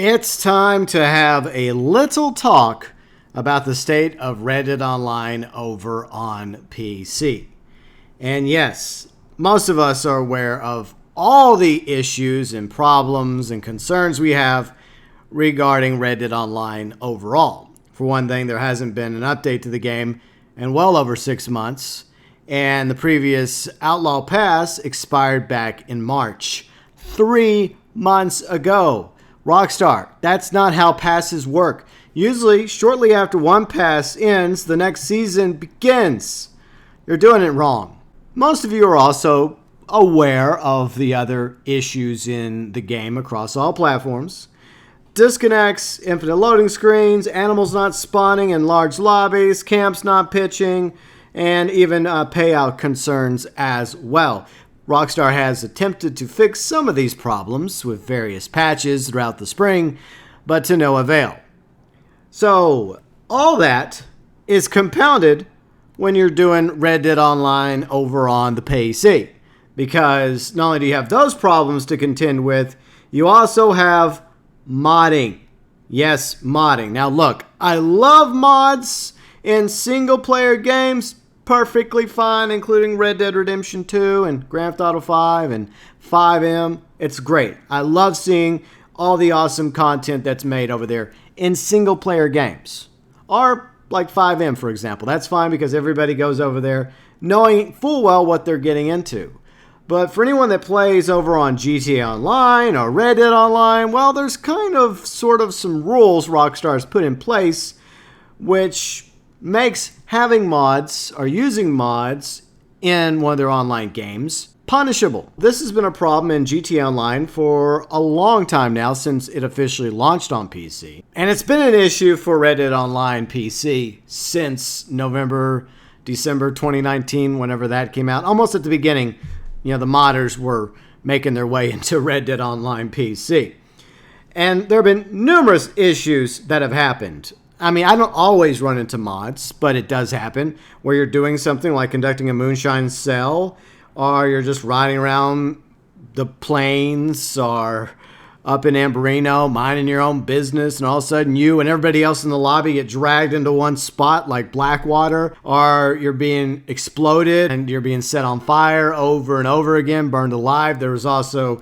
It's time to have a little talk about the state of Red Dead Online over on PC. And yes, most of us are aware of all the issues and problems and concerns we have regarding Red Dead Online overall. For one thing, there hasn't been an update to the game in well over 6 months, and the previous Outlaw Pass expired back in March, 3 months ago. Rockstar, that's not how passes work. Usually, shortly after one pass ends, the next season begins. You're doing it wrong. Most of you are also aware of the other issues in the game across all platforms. Disconnects, infinite loading screens, animals not spawning in large lobbies, camps not pitching, and even payout concerns as well. Rockstar has attempted to fix some of these problems with various patches throughout the spring, but to no avail. So, all that is compounded when you're doing Red Dead Online over on the PC. Because not only do you have those problems to contend with, you also have modding. Yes, modding. Now look, I love mods in single-player games. Perfectly fine, including Red Dead Redemption 2 and Grand Theft Auto 5 and 5M. It's great. I love seeing all the awesome content that's made over there in single-player games. Or like 5M, for example. That's fine because everybody goes over there knowing full well what they're getting into. But for anyone that plays over on GTA Online or Red Dead Online, well, there's kind of sort of some rules Rockstar's put in place which makes having mods or using mods in one of their online games punishable. This has been a problem in GTA Online for a long time now since it officially launched on PC. And it's been an issue for Red Dead Online PC since December 2019, whenever that came out. Almost at the beginning, the modders were making their way into Red Dead Online PC. And there have been numerous issues that have happened. I mean, I don't always run into mods, but it does happen where you're doing something like conducting a moonshine sell, or you're just riding around the plains or up in Amberino minding your own business, and all of a sudden you and everybody else in the lobby get dragged into one spot like Blackwater, or you're being exploded and you're being set on fire over and over again, burned alive. There was also,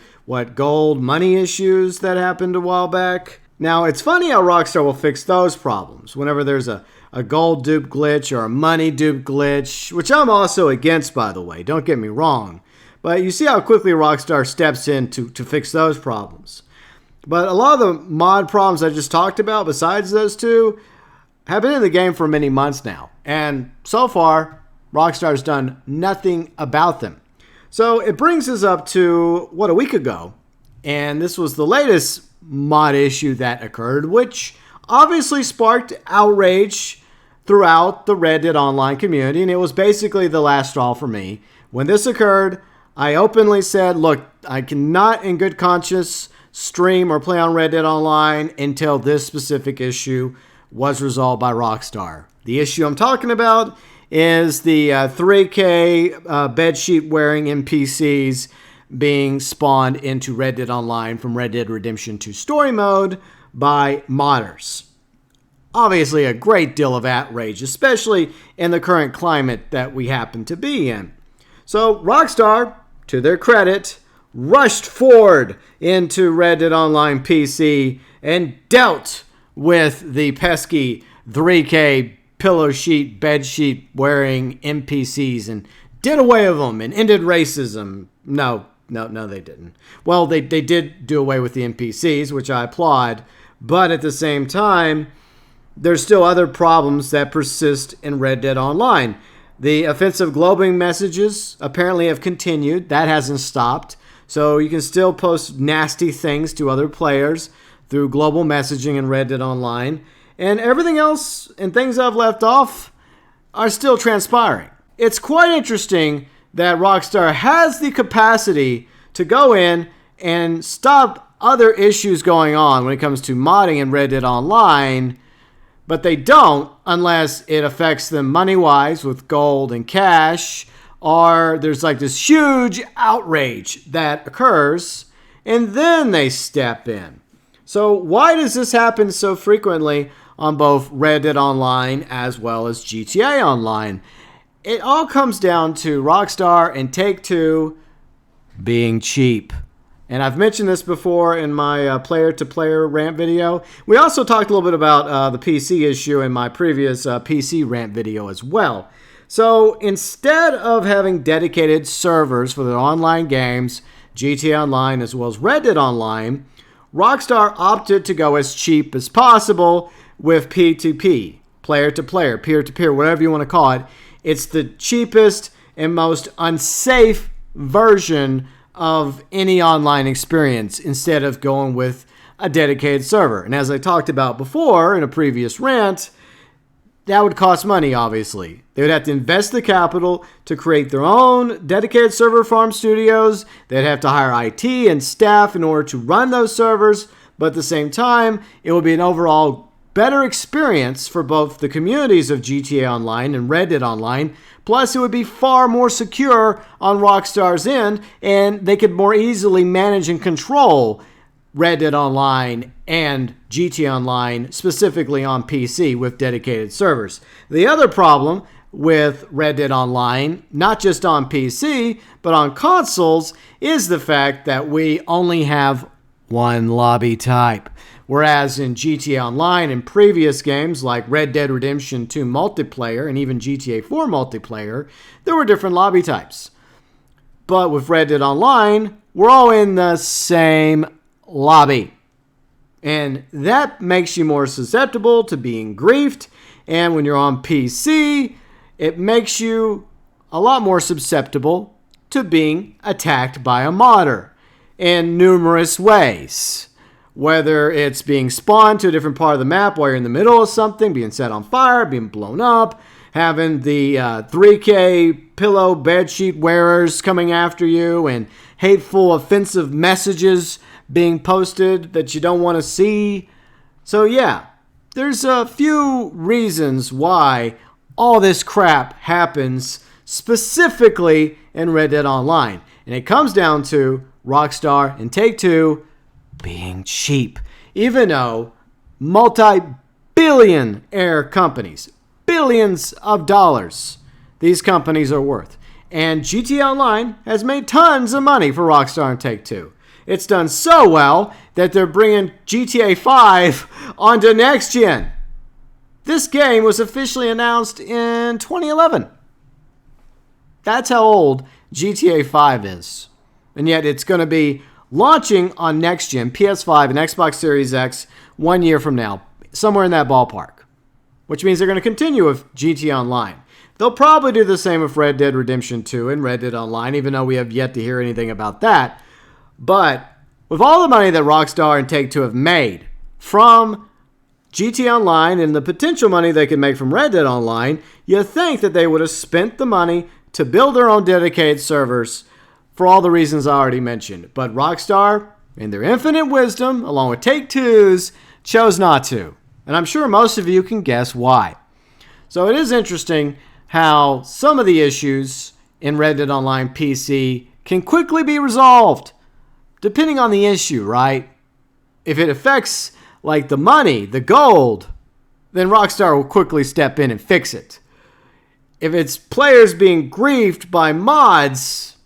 gold money issues that happened a while back. Now, it's funny how Rockstar will fix those problems whenever there's a gold dupe glitch or a money dupe glitch, which I'm also against, by the way. Don't get me wrong. But you see how quickly Rockstar steps in to fix those problems. But a lot of the mod problems I just talked about, besides those two, have been in the game for many months now. And so far, Rockstar's done nothing about them. So it brings us up to, a week ago. And this was the latest mod issue that occurred, which obviously sparked outrage throughout the Red Dead Online community, and it was basically the last straw for me. When this occurred, I openly said, look, I cannot in good conscience stream or play on Red Dead Online until this specific issue was resolved by Rockstar. The issue I'm talking about is the 3K bedsheet wearing NPCs being spawned into Red Dead Online from Red Dead Redemption 2 story mode by modders. Obviously a great deal of outrage, especially in the current climate that we happen to be in. So Rockstar, to their credit, rushed forward into Red Dead Online PC and dealt with the pesky 3K pillow sheet, bed sheet wearing NPCs and did away with them and ended racism. No, they didn't. Well, they did do away with the NPCs, which I applaud, but at the same time, there's still other problems that persist in Red Dead Online. The offensive globing messages apparently have continued. That hasn't stopped. So you can still post nasty things to other players through global messaging in Red Dead Online. And everything else and things I've left off are still transpiring. It's quite interesting that Rockstar has the capacity to go in and stop other issues going on when it comes to modding in Red Dead Online, but they don't unless it affects them money-wise with gold and cash, or there's like this huge outrage that occurs, and then they step in. So why does this happen so frequently on both Red Dead Online as well as GTA Online? It all comes down to Rockstar and Take-Two being cheap. And I've mentioned this before in my player-to-player rant video. We also talked a little bit about the PC issue in my previous PC rant video as well. So instead of having dedicated servers for their online games, GTA Online as well as Red Dead Online, Rockstar opted to go as cheap as possible with P2P, player-to-player, peer-to-peer, whatever you want to call it. It's the cheapest and most unsafe version of any online experience instead of going with a dedicated server. And as I talked about before in a previous rant, that would cost money, obviously. They would have to invest the capital to create their own dedicated server farm studios. They'd have to hire IT and staff in order to run those servers. But at the same time, it would be an overall better experience for both the communities of GTA Online and Red Dead Online. Plus, it would be far more secure on Rockstar's end, and they could more easily manage and control Red Dead Online and GTA Online, specifically on PC with dedicated servers. The other problem with Red Dead Online, not just on PC, but on consoles, is the fact that we only have one lobby type. Whereas in GTA Online and previous games like Red Dead Redemption 2 multiplayer and even GTA 4 multiplayer, there were different lobby types. But with Red Dead Online, we're all in the same lobby. And that makes you more susceptible to being griefed. And when you're on PC, it makes you a lot more susceptible to being attacked by a modder in numerous ways. Whether it's being spawned to a different part of the map while you're in the middle of something, being set on fire, being blown up, having the 3K pillow bedsheet wearers coming after you, and hateful, offensive messages being posted that you don't want to see. So yeah, there's a few reasons why all this crap happens specifically in Red Dead Online. And it comes down to Rockstar and Take-Two being cheap. Even though multi-billionaire companies, billions of dollars, these companies are worth. And GTA Online has made tons of money for Rockstar and Take-Two. It's done so well that they're bringing GTA 5 onto next gen. This game was officially announced in 2011. That's how old GTA 5 is. And yet it's going to be launching on next gen, PS5 and Xbox Series X 1 year from now, somewhere in that ballpark. Which means they're going to continue with GTA Online. They'll probably do the same with Red Dead Redemption 2 and Red Dead Online, even though we have yet to hear anything about that. But with all the money that Rockstar and Take-Two have made from GTA Online and the potential money they could make from Red Dead Online, you'd think that they would have spent the money to build their own dedicated servers for all the reasons I already mentioned. But Rockstar, in their infinite wisdom, along with Take-Two's, chose not to. And I'm sure most of you can guess why. So it is interesting how some of the issues in Red Dead Online PC can quickly be resolved, depending on the issue, right? If it affects, like, the money, the gold, then Rockstar will quickly step in and fix it. If it's players being griefed by mods,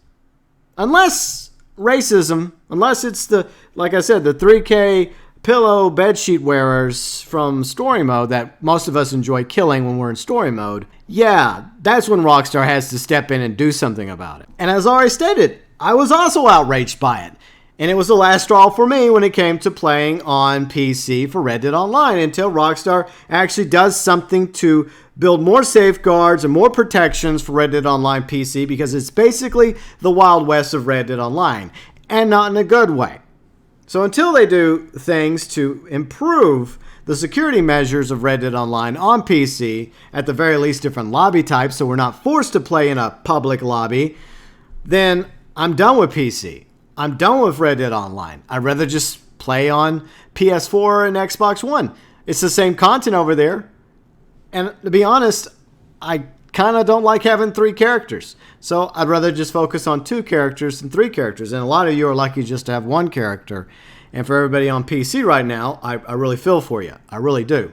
unless racism, unless it's the, like I said, the 3K pillow bedsheet wearers from story mode that most of us enjoy killing when we're in story mode, yeah, that's when Rockstar has to step in and do something about it. And as I already stated, I was also outraged by it. And it was the last straw for me when it came to playing on PC for Red Dead Online until Rockstar actually does something to build more safeguards and more protections for Red Dead Online PC, because it's basically the Wild West of Red Dead Online, and not in a good way. So until they do things to improve the security measures of Red Dead Online on PC, at the very least different lobby types so we're not forced to play in a public lobby, then I'm done with PC. I'm done with Red Dead Online. I'd rather just play on PS4 and Xbox One. It's the same content over there. And to be honest, I kind of don't like having 3 characters. So I'd rather just focus on 2 characters than 3 characters. And a lot of you are lucky just to have 1 character. And for everybody on PC right now, I really feel for you. I really do.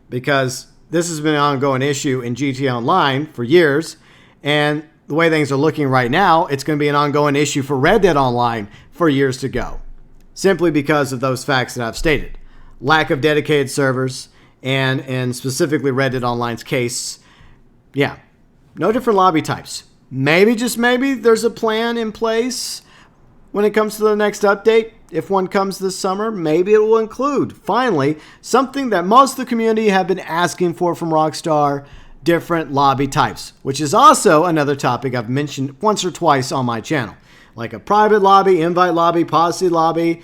Because this has been an ongoing issue in GTA Online for years. And the way things are looking right now, it's going to be an ongoing issue for Red Dead Online for years to go. Simply because of those facts that I've stated. Lack of dedicated servers, and specifically Red Dead Online's case, yeah, no different lobby types. Maybe, just maybe, there's a plan in place when it comes to the next update. If one comes this summer, maybe it will include, finally, something that most of the community have been asking for from Rockstar, different lobby types, which is also another topic I've mentioned once or twice on my channel. Like a private lobby, invite lobby, posse lobby,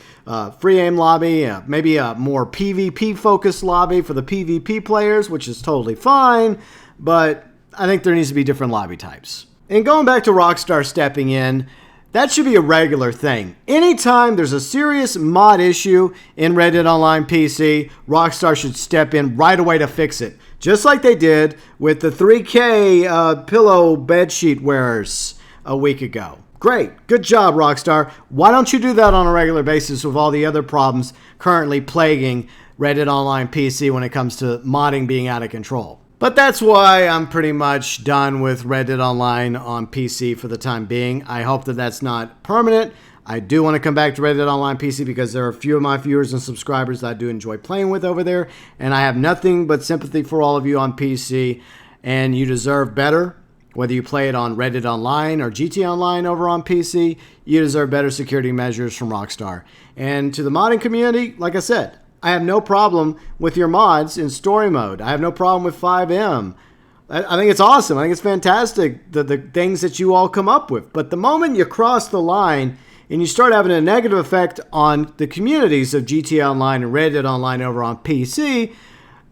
free aim lobby, maybe a more PvP-focused lobby for the PvP players, which is totally fine, but I think there needs to be different lobby types. And going back to Rockstar stepping in, that should be a regular thing. Anytime there's a serious mod issue in Red Dead Online PC, Rockstar should step in right away to fix it. Just like they did with the 3K pillow bedsheet wearers a week ago. Great. Good job, Rockstar. Why don't you do that on a regular basis with all the other problems currently plaguing Red Dead Online PC when it comes to modding being out of control? But that's why I'm pretty much done with Red Dead Online on PC for the time being. I hope that that's not permanent. I do want to come back to Red Dead Online PC because there are a few of my viewers and subscribers that I do enjoy playing with over there. And I have nothing but sympathy for all of you on PC. And you deserve better. Whether you play it on Red Dead Online or GTA Online over on PC, you deserve better security measures from Rockstar. And to the modding community, like I said, I have no problem with your mods in story mode. I have no problem with 5M. I think it's awesome. I think it's fantastic, the things that you all come up with. But the moment you cross the line and you start having a negative effect on the communities of GTA Online and Red Dead Online over on PC,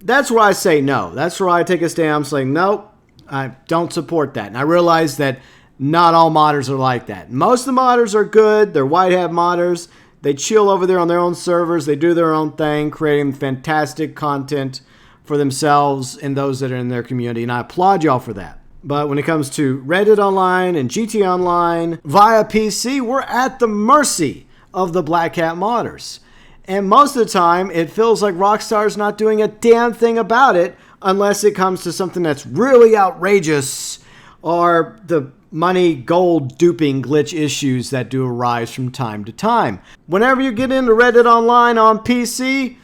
that's where I say no. That's where I take a stand. I'm saying, nope, I don't support that. And I realize that not all modders are like that. Most of the modders are good. They're white hat modders. They chill over there on their own servers. They do their own thing, creating fantastic content for themselves and those that are in their community. And I applaud y'all for that. But when it comes to Red Dead Online and GTA Online via PC, we're at the mercy of the black hat modders. And most of the time, it feels like Rockstar's not doing a damn thing about it unless it comes to something that's really outrageous or the money gold duping glitch issues that do arise from time to time. Whenever you get into Red Dead Online on PC,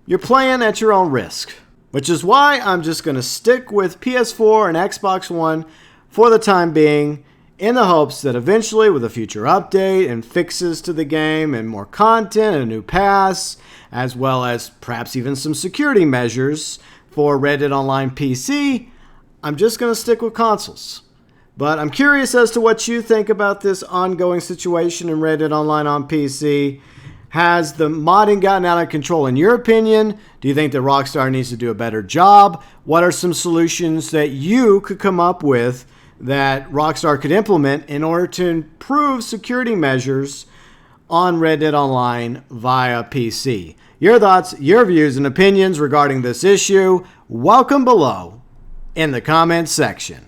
you're playing at your own risk. Which is why I'm just going to stick with PS4 and Xbox One for the time being, in the hopes that eventually with a future update and fixes to the game and more content and a new pass, as well as perhaps even some security measures for Red Dead Online PC, I'm just going to stick with consoles. But I'm curious as to what you think about this ongoing situation in Red Dead Online on PC. Has the modding gotten out of control in your opinion? Do you think that Rockstar needs to do a better job? What are some solutions that you could come up with that Rockstar could implement in order to improve security measures on Red Dead Online via PC? Your thoughts, your views, and opinions regarding this issue, welcome below in the comments section.